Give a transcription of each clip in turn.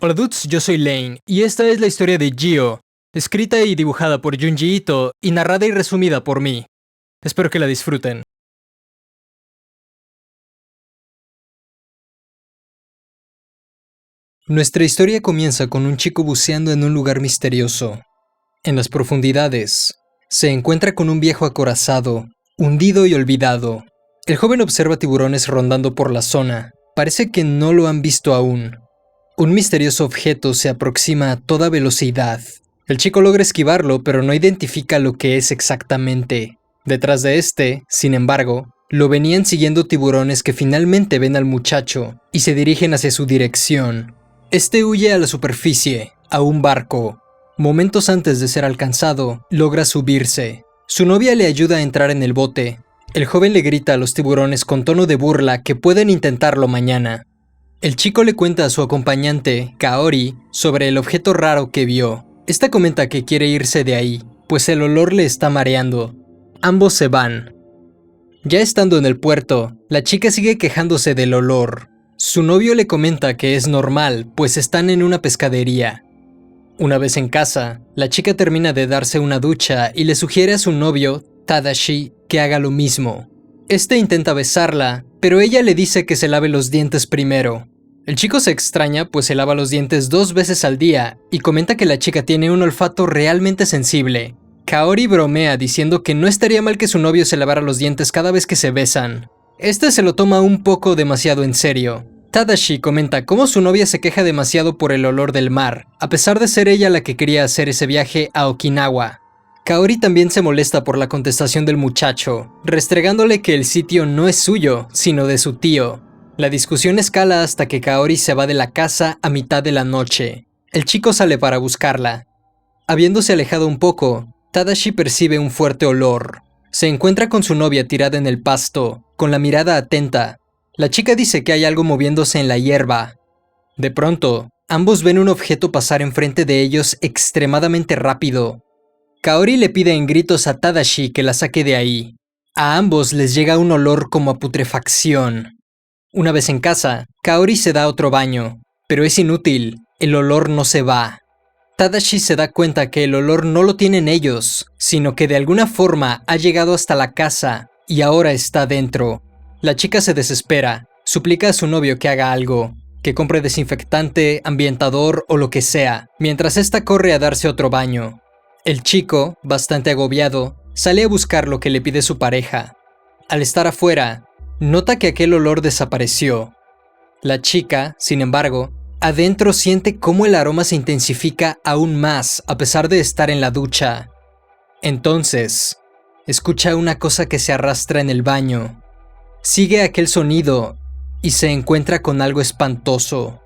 Hola dudes, yo soy Lane, y esta es la historia de Zi-O, escrita y dibujada por Junji Ito y narrada y resumida por mí. Espero que la disfruten. Nuestra historia comienza con un chico buceando en un lugar misterioso. En las profundidades, se encuentra con un viejo acorazado, hundido y olvidado. El joven observa tiburones rondando por la zona. Parece que no lo han visto aún. Un misterioso objeto se aproxima a toda velocidad. El chico logra esquivarlo, pero no identifica lo que es exactamente. Detrás de este, sin embargo, lo venían siguiendo tiburones que finalmente ven al muchacho y se dirigen hacia su dirección. Este huye a la superficie, a un barco. Momentos antes de ser alcanzado, logra subirse. Su novia le ayuda a entrar en el bote. El joven le grita a los tiburones con tono de burla que pueden intentarlo mañana. El chico le cuenta a su acompañante, Kaori, sobre el objeto raro que vio. Esta comenta que quiere irse de ahí, pues el olor le está mareando. Ambos se van. Ya estando en el puerto, la chica sigue quejándose del olor. Su novio le comenta que es normal, pues están en una pescadería. Una vez en casa, la chica termina de darse una ducha y le sugiere a su novio, Tadashi, que haga lo mismo. Este intenta besarla, pero ella le dice que se lave los dientes primero. El chico se extraña, pues se lava los dientes 2 veces al día y comenta que la chica tiene un olfato realmente sensible. Kaori bromea diciendo que no estaría mal que su novio se lavara los dientes cada vez que se besan. Este se lo toma un poco demasiado en serio. Tadashi comenta cómo su novia se queja demasiado por el olor del mar, a pesar de ser ella la que quería hacer ese viaje a Okinawa. Kaori también se molesta por la contestación del muchacho, restregándole que el sitio no es suyo, sino de su tío. La discusión escala hasta que Kaori se va de la casa a mitad de la noche. El chico sale para buscarla. Habiéndose alejado un poco, Tadashi percibe un fuerte olor. Se encuentra con su novia tirada en el pasto, con la mirada atenta. La chica dice que hay algo moviéndose en la hierba. De pronto, ambos ven un objeto pasar enfrente de ellos extremadamente rápido. Kaori le pide en gritos a Tadashi que la saque de ahí. A ambos les llega un olor como a putrefacción. Una vez en casa, Kaori se da otro baño, pero es inútil, el olor no se va. Tadashi se da cuenta que el olor no lo tienen ellos, sino que de alguna forma ha llegado hasta la casa y ahora está dentro. La chica se desespera, suplica a su novio que haga algo, que compre desinfectante, ambientador o lo que sea, mientras ésta corre a darse otro baño. El chico, bastante agobiado, sale a buscar lo que le pide su pareja. Al estar afuera, nota que aquel olor desapareció. La chica, sin embargo, adentro siente cómo el aroma se intensifica aún más a pesar de estar en la ducha. Entonces, escucha una cosa que se arrastra en el baño. Sigue aquel sonido y se encuentra con algo espantoso.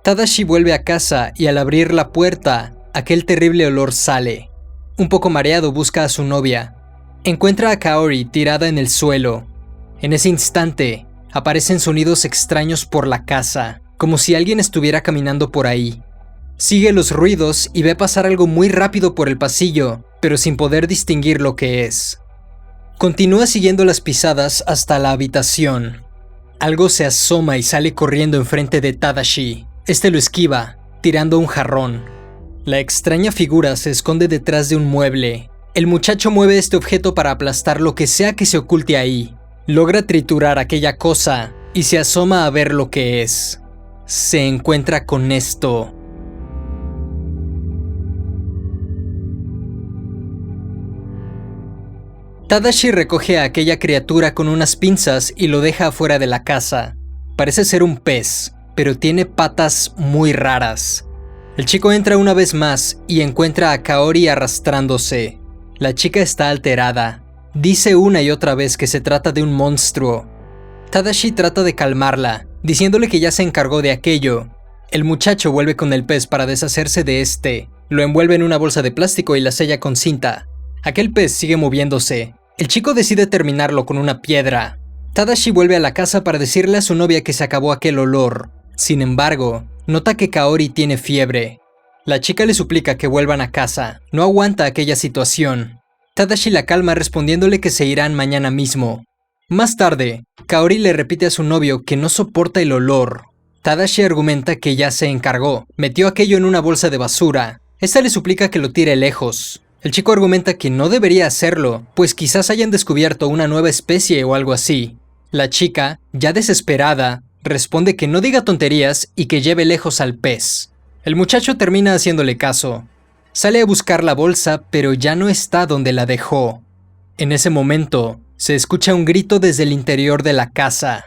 Tadashi vuelve a casa y al abrir la puerta, aquel terrible olor sale. Un poco mareado busca a su novia. Encuentra a Kaori tirada en el suelo. En ese instante, aparecen sonidos extraños por la casa, como si alguien estuviera caminando por ahí. Sigue los ruidos y ve pasar algo muy rápido por el pasillo, pero sin poder distinguir lo que es. Continúa siguiendo las pisadas hasta la habitación. Algo se asoma y sale corriendo enfrente de Tadashi. Este lo esquiva, tirando un jarrón. La extraña figura se esconde detrás de un mueble. El muchacho mueve este objeto para aplastar lo que sea que se oculte ahí. Logra triturar aquella cosa y se asoma a ver lo que es. Se encuentra con esto. Tadashi recoge a aquella criatura con unas pinzas y lo deja afuera de la casa. Parece ser un pez, pero tiene patas muy raras. El chico entra una vez más y encuentra a Kaori arrastrándose. La chica está alterada. Dice una y otra vez que se trata de un monstruo. Tadashi trata de calmarla, diciéndole que ya se encargó de aquello. El muchacho vuelve con el pez para deshacerse de este. Lo envuelve en una bolsa de plástico y la sella con cinta. Aquel pez sigue moviéndose. El chico decide terminarlo con una piedra. Tadashi vuelve a la casa para decirle a su novia que se acabó aquel olor. Sin embargo, nota que Kaori tiene fiebre. La chica le suplica que vuelvan a casa. No aguanta aquella situación. Tadashi la calma respondiéndole que se irán mañana mismo. Más tarde, Kaori le repite a su novio que no soporta el olor. Tadashi argumenta que ya se encargó, metió aquello en una bolsa de basura. Esta le suplica que lo tire lejos. El chico argumenta que no debería hacerlo, pues quizás hayan descubierto una nueva especie o algo así. La chica, ya desesperada, responde que no diga tonterías y que lleve lejos al pez. El muchacho termina haciéndole caso. Sale a buscar la bolsa, pero ya no está donde la dejó. En ese momento, se escucha un grito desde el interior de la casa.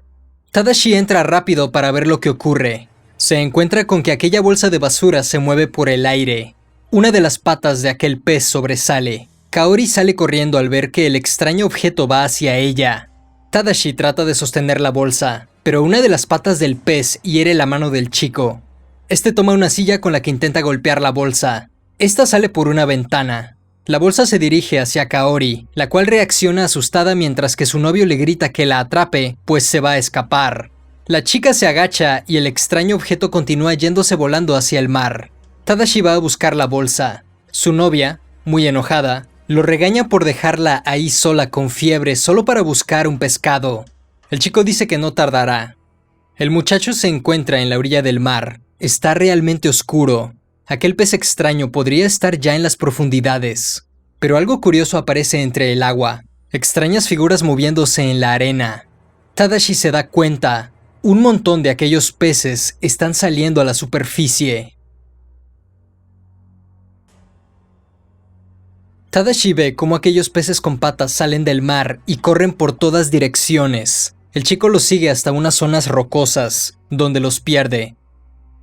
Tadashi entra rápido para ver lo que ocurre. Se encuentra con que aquella bolsa de basura se mueve por el aire. Una de las patas de aquel pez sobresale. Kaori sale corriendo al ver que el extraño objeto va hacia ella. Tadashi trata de sostener la bolsa, pero una de las patas del pez hiere la mano del chico. Este toma una silla con la que intenta golpear la bolsa. Esta sale por una ventana. La bolsa se dirige hacia Kaori, la cual reacciona asustada mientras que su novio le grita que la atrape, pues se va a escapar. La chica se agacha y el extraño objeto continúa yéndose volando hacia el mar. Tadashi va a buscar la bolsa. Su novia, muy enojada, lo regaña por dejarla ahí sola con fiebre solo para buscar un pescado. El chico dice que no tardará. El muchacho se encuentra en la orilla del mar. Está realmente oscuro. Aquel pez extraño podría estar ya en las profundidades. Pero algo curioso aparece entre el agua. Extrañas figuras moviéndose en la arena. Tadashi se da cuenta. Un montón de aquellos peces están saliendo a la superficie. Tadashi ve cómo aquellos peces con patas salen del mar y corren por todas direcciones. El chico los sigue hasta unas zonas rocosas, donde los pierde.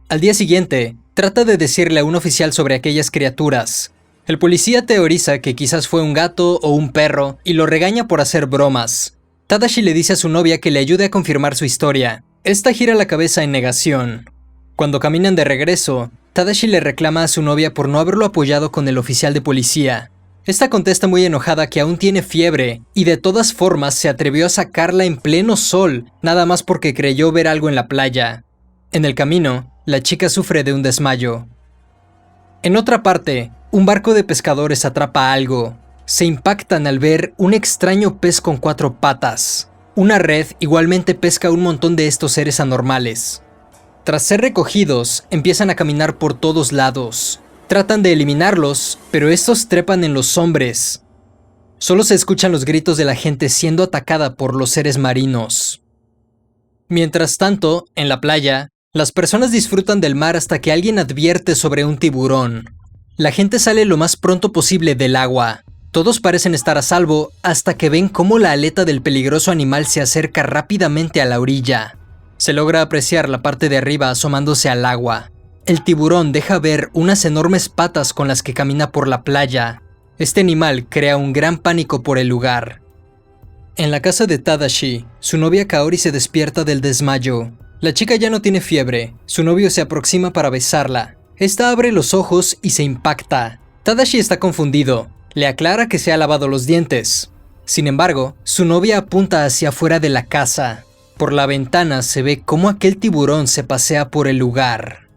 Al día siguiente, trata de decirle a un oficial sobre aquellas criaturas. El policía teoriza que quizás fue un gato o un perro y lo regaña por hacer bromas. Tadashi le dice a su novia que le ayude a confirmar su historia. Esta gira la cabeza en negación. Cuando caminan de regreso, Tadashi le reclama a su novia por no haberlo apoyado con el oficial de policía. Esta contesta muy enojada que aún tiene fiebre y de todas formas se atrevió a sacarla en pleno sol, nada más porque creyó ver algo en la playa. En el camino, la chica sufre de un desmayo. En otra parte, un barco de pescadores atrapa algo. Se impactan al ver un extraño pez con 4 patas. Una red igualmente pesca un montón de estos seres anormales. Tras ser recogidos, empiezan a caminar por todos lados. Tratan de eliminarlos, pero estos trepan en los hombres. Solo se escuchan los gritos de la gente siendo atacada por los seres marinos. Mientras tanto, en la playa, las personas disfrutan del mar hasta que alguien advierte sobre un tiburón. La gente sale lo más pronto posible del agua. Todos parecen estar a salvo hasta que ven cómo la aleta del peligroso animal se acerca rápidamente a la orilla. Se logra apreciar la parte de arriba asomándose al agua. El tiburón deja ver unas enormes patas con las que camina por la playa. Este animal crea un gran pánico por el lugar. En la casa de Tadashi, su novia Kaori se despierta del desmayo. La chica ya no tiene fiebre. Su novio se aproxima para besarla. Esta abre los ojos y se impacta. Tadashi está confundido. Le aclara que se ha lavado los dientes. Sin embargo, su novia apunta hacia afuera de la casa. Por la ventana se ve cómo aquel tiburón se pasea por el lugar.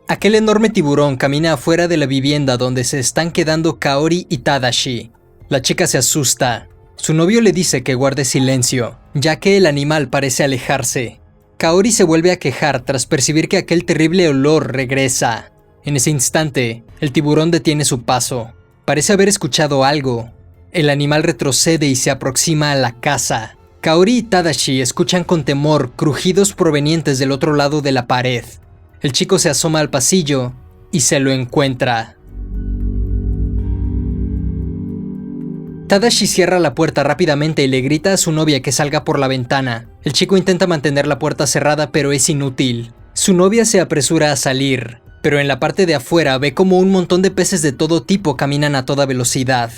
Aquel enorme tiburón camina afuera de la vivienda donde se están quedando Kaori y Tadashi. La chica se asusta. Su novio le dice que guarde silencio, ya que el animal parece alejarse. Kaori se vuelve a quejar tras percibir que aquel terrible olor regresa. En ese instante, el tiburón detiene su paso. Parece haber escuchado algo. El animal retrocede y se aproxima a la casa. Kaori y Tadashi escuchan con temor crujidos provenientes del otro lado de la pared. El chico se asoma al pasillo y se lo encuentra. Tadashi cierra la puerta rápidamente y le grita a su novia que salga por la ventana. El chico intenta mantener la puerta cerrada, pero es inútil. Su novia se apresura a salir, pero en la parte de afuera ve como un montón de peces de todo tipo caminan a toda velocidad.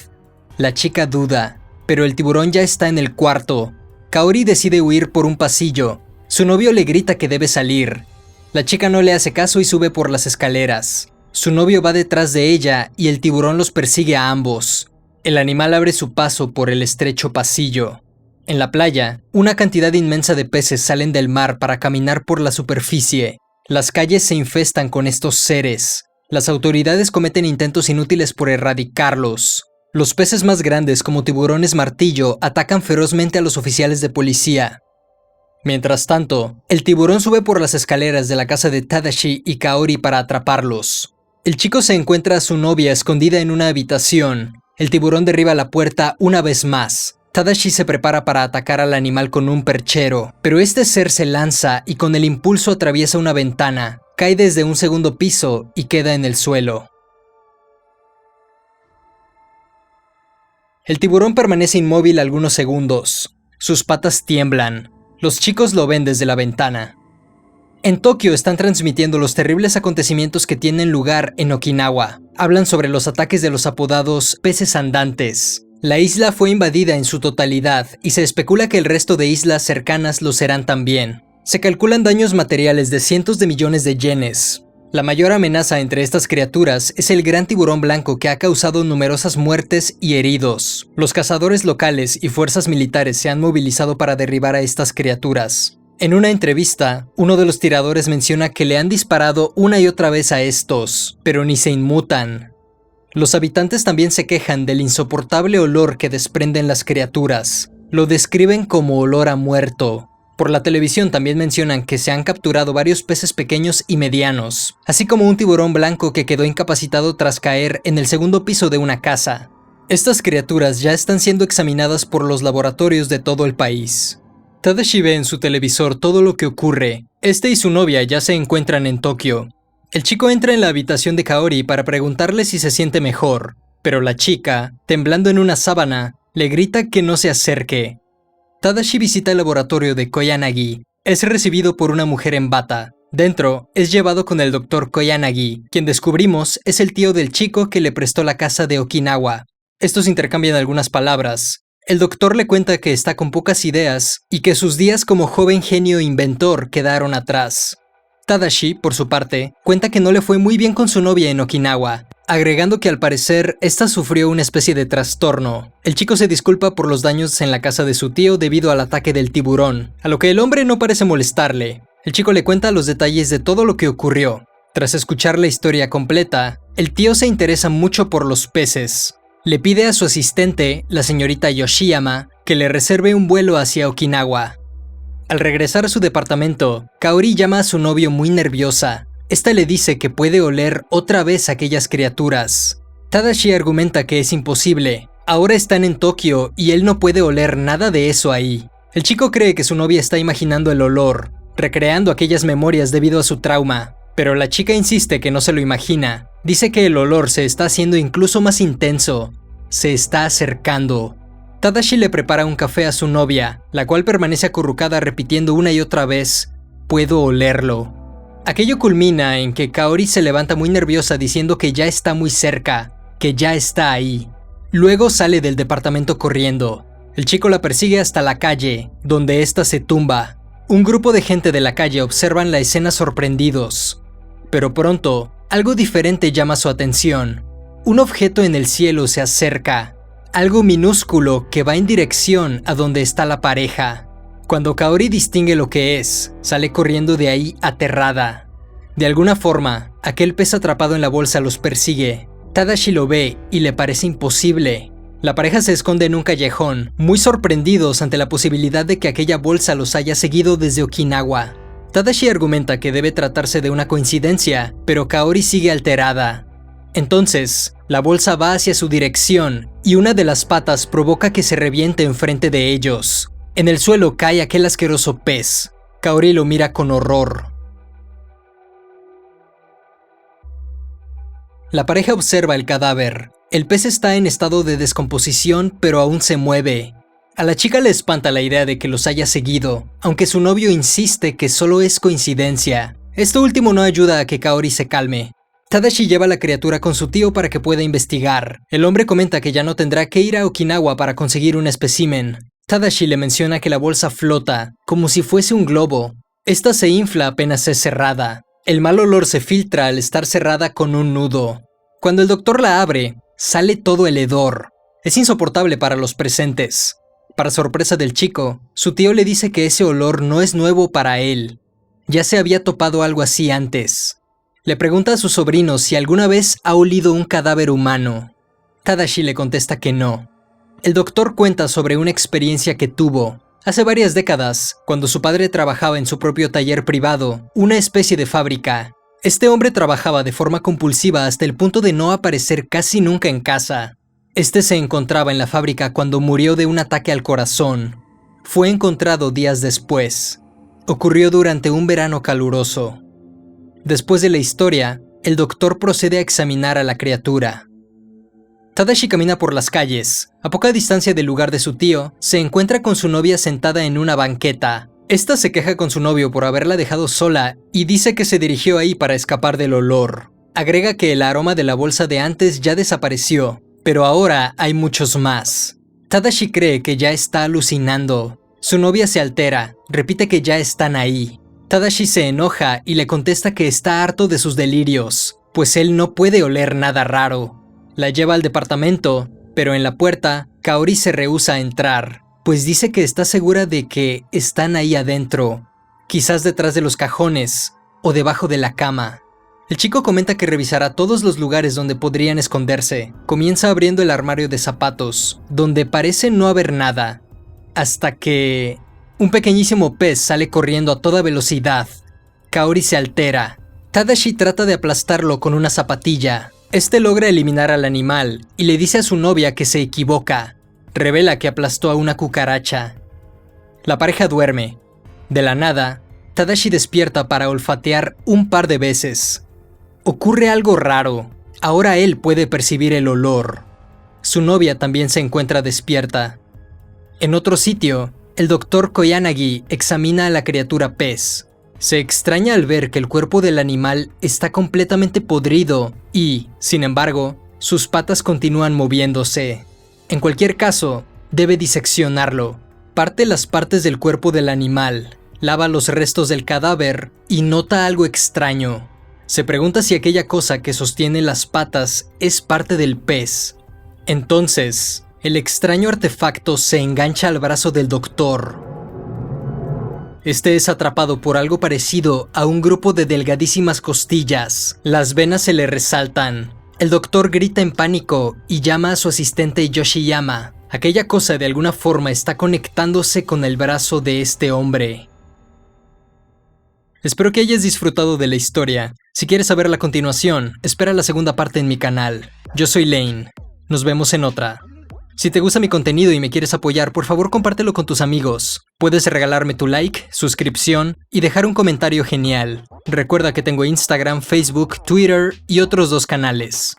La chica duda, pero el tiburón ya está en el cuarto. Kaori decide huir por un pasillo. Su novio le grita que debe salir. La chica no le hace caso y sube por las escaleras. Su novio va detrás de ella y el tiburón los persigue a ambos. El animal abre su paso por el estrecho pasillo. En la playa, una cantidad inmensa de peces salen del mar para caminar por la superficie. Las calles se infestan con estos seres. Las autoridades cometen intentos inútiles por erradicarlos. Los peces más grandes, como tiburones martillo, atacan ferozmente a los oficiales de policía. Mientras tanto, el tiburón sube por las escaleras de la casa de Tadashi y Kaori para atraparlos. El chico se encuentra a su novia escondida en una habitación. El tiburón derriba la puerta una vez más. Tadashi se prepara para atacar al animal con un perchero, pero este ser se lanza y con el impulso atraviesa una ventana, cae desde un segundo piso y queda en el suelo. El tiburón permanece inmóvil algunos segundos. Sus patas tiemblan. Los chicos lo ven desde la ventana. En Tokio están transmitiendo los terribles acontecimientos que tienen lugar en Okinawa. Hablan sobre los ataques de los apodados peces andantes. La isla fue invadida en su totalidad y se especula que el resto de islas cercanas lo serán también. Se calculan daños materiales de cientos de millones de yenes. La mayor amenaza entre estas criaturas es el gran tiburón blanco que ha causado numerosas muertes y heridos. Los cazadores locales y fuerzas militares se han movilizado para derribar a estas criaturas. En una entrevista, uno de los tiradores menciona que le han disparado una y otra vez a estos, pero ni se inmutan. Los habitantes también se quejan del insoportable olor que desprenden las criaturas. Lo describen como olor a muerto. Por la televisión también mencionan que se han capturado varios peces pequeños y medianos, así como un tiburón blanco que quedó incapacitado tras caer en el segundo piso de una casa. Estas criaturas ya están siendo examinadas por los laboratorios de todo el país. Tadashi ve en su televisor todo lo que ocurre. Este y su novia ya se encuentran en Tokio. El chico entra en la habitación de Kaori para preguntarle si se siente mejor, pero la chica, temblando en una sábana, le grita que no se acerque. Tadashi visita el laboratorio de Koyanagi. Es recibido por una mujer en bata. Dentro, es llevado con el Dr. Koyanagi, quien descubrimos es el tío del chico que le prestó la casa de Okinawa. Estos intercambian algunas palabras. El doctor le cuenta que está con pocas ideas y que sus días como joven genio inventor quedaron atrás. Tadashi, por su parte, cuenta que no le fue muy bien con su novia en Okinawa, agregando que al parecer esta sufrió una especie de trastorno. El chico se disculpa por los daños en la casa de su tío debido al ataque del tiburón, a lo que el hombre no parece molestarle. El chico le cuenta los detalles de todo lo que ocurrió. Tras escuchar la historia completa, el tío se interesa mucho por los peces. Le pide a su asistente, la señorita Yoshiyama, que le reserve un vuelo hacia Okinawa. Al regresar a su departamento, Kaori llama a su novio muy nerviosa. Esta le dice que puede oler otra vez aquellas criaturas. Tadashi argumenta que es imposible. Ahora están en Tokio y él no puede oler nada de eso ahí. El chico cree que su novia está imaginando el olor, recreando aquellas memorias debido a su trauma. Pero la chica insiste que no se lo imagina. Dice que el olor se está haciendo incluso más intenso. Se está acercando. Tadashi le prepara un café a su novia, la cual permanece acurrucada repitiendo una y otra vez, «Puedo olerlo». Aquello culmina en que Kaori se levanta muy nerviosa diciendo que ya está muy cerca, que ya está ahí. Luego sale del departamento corriendo. El chico la persigue hasta la calle, donde ésta se tumba. Un grupo de gente de la calle observan la escena sorprendidos. Pero pronto, algo diferente llama su atención. Un objeto en el cielo se acerca. Algo minúsculo que va en dirección a donde está la pareja. Cuando Kaori distingue lo que es, sale corriendo de ahí aterrada. De alguna forma, aquel pez atrapado en la bolsa los persigue. Tadashi lo ve y le parece imposible. La pareja se esconde en un callejón, muy sorprendidos ante la posibilidad de que aquella bolsa los haya seguido desde Okinawa. Tadashi argumenta que debe tratarse de una coincidencia, pero Kaori sigue alterada. Entonces, la bolsa va hacia su dirección y una de las patas provoca que se reviente enfrente de ellos. En el suelo cae aquel asqueroso pez. Kaori lo mira con horror. La pareja observa el cadáver. El pez está en estado de descomposición, pero aún se mueve. A la chica le espanta la idea de que los haya seguido, aunque su novio insiste que solo es coincidencia. Esto último no ayuda a que Kaori se calme. Tadashi lleva a la criatura con su tío para que pueda investigar. El hombre comenta que ya no tendrá que ir a Okinawa para conseguir un espécimen. Tadashi le menciona que la bolsa flota, como si fuese un globo. Esta se infla apenas es cerrada. El mal olor se filtra al estar cerrada con un nudo. Cuando el doctor la abre, sale todo el hedor. Es insoportable para los presentes. Para sorpresa del chico, su tío le dice que ese olor no es nuevo para él. Ya se había topado algo así antes. Le pregunta a su sobrino si alguna vez ha olido un cadáver humano. Tadashi le contesta que no. El doctor cuenta sobre una experiencia que tuvo hace varias décadas, cuando su padre trabajaba en su propio taller privado, una especie de fábrica. Este hombre trabajaba de forma compulsiva hasta el punto de no aparecer casi nunca en casa. Este se encontraba en la fábrica cuando murió de un ataque al corazón. Fue encontrado días después. Ocurrió durante un verano caluroso. Después de la historia, el doctor procede a examinar a la criatura. Tadashi camina por las calles. A poca distancia del lugar de su tío, se encuentra con su novia sentada en una banqueta. Esta se queja con su novio por haberla dejado sola y dice que se dirigió ahí para escapar del olor. Agrega que el aroma de la bolsa de antes ya desapareció, pero ahora hay muchos más. Tadashi cree que ya está alucinando. Su novia se altera, repite que ya están ahí. Tadashi se enoja y le contesta que está harto de sus delirios, pues él no puede oler nada raro. La lleva al departamento, pero en la puerta, Kaori se rehúsa a entrar, pues dice que está segura de que están ahí adentro, quizás detrás de los cajones o debajo de la cama. El chico comenta que revisará todos los lugares donde podrían esconderse. Comienza abriendo el armario de zapatos, donde parece no haber nada, hasta que un pequeñísimo pez sale corriendo a toda velocidad. Kaori se altera. Tadashi trata de aplastarlo con una zapatilla. Este logra eliminar al animal y le dice a su novia que se equivoca. Revela que aplastó a una cucaracha. La pareja duerme. De la nada, Tadashi despierta para olfatear un par de veces. Ocurre algo raro. Ahora él puede percibir el olor. Su novia también se encuentra despierta. En otro sitio, el doctor Koyanagi examina a la criatura pez. Se extraña al ver que el cuerpo del animal está completamente podrido y, sin embargo, sus patas continúan moviéndose. En cualquier caso, debe diseccionarlo. Parte las partes del cuerpo del animal, lava los restos del cadáver y nota algo extraño. Se pregunta si aquella cosa que sostiene las patas es parte del pez. Entonces, el extraño artefacto se engancha al brazo del doctor. Este es atrapado por algo parecido a un grupo de delgadísimas costillas. Las venas se le resaltan. El doctor grita en pánico y llama a su asistente Yoshiyama. Aquella cosa de alguna forma está conectándose con el brazo de este hombre. Espero que hayas disfrutado de la historia. Si quieres saber la continuación, espera la segunda parte en mi canal. Yo soy Lane. Nos vemos en otra. Si te gusta mi contenido y me quieres apoyar, por favor compártelo con tus amigos. Puedes regalarme tu like, suscripción y dejar un comentario genial. Recuerda que tengo Instagram, Facebook, Twitter y otros 2 canales.